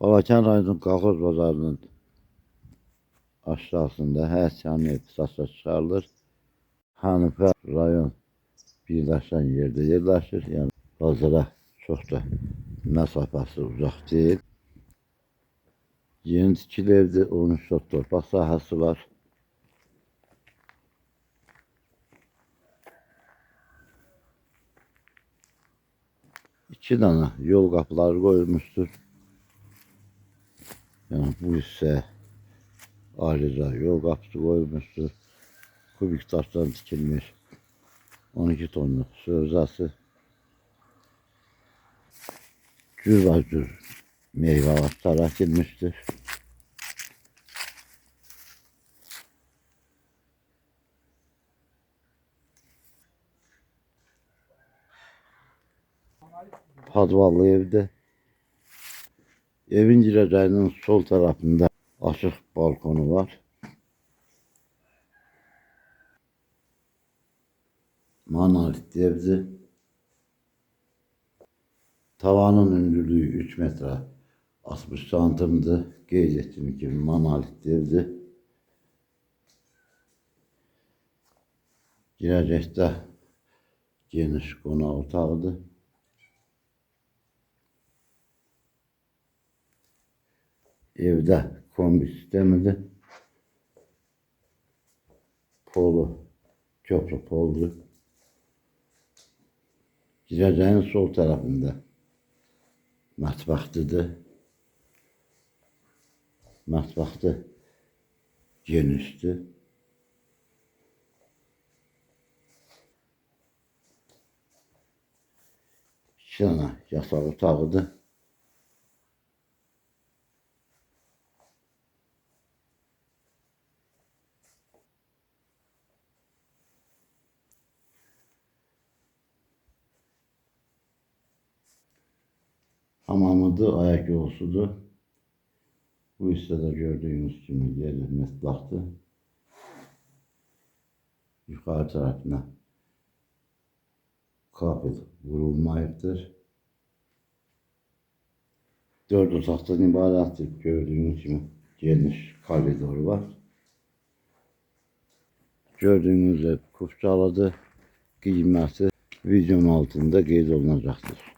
Balakən rayonunun Qalxoz bazarının aşağısında hər saniyə satışa çıxarılır. Hanifə rayon birləşən yerdə yerləşir. Yəni bazara çox da məsafəsi uzaq deyil. Yeni tikili evdir, 13 sot torpaq sahəsi var. İki dana yol qapıları qoyulmuşdur. Yəni bu hissə ayrıca yol qapısı qoyulmuşdur. Kubik daşdan tikilmiş 12 tonluq sövzası. Cürbəcür meyvə ağaçları əkilmişdir. Padvallı evdə. Evin girəcəyinin sol tərəfində açıq balkonu var. Monolit evdir. Tavanın hündürlüyü 3 metre 60 santimdir. Qeyd etdiyim kimi monolit evdir. Girəcəkdə geniş qonaq otağıdır. Evdə kombi sistemidir. Polu, köprü poludur. Girəcəyin sol tərəfində mətbəxtidir. Mətbəxti genişdir. İki dənə yataq otağıdır. Hamamıdır, ayak yolusudur. Bu hissədə gördüğünüz kimi yeri mətbəxdir. Yukarı tarafına kapı vurulmayıbdır. 4 otaqdan ibarətdir. Gördüğünüz kimi geniş koridoru var. Gördüğünüz ev Kufçalıdır. Qiyməti videonun altında qeyd olunacaqdır.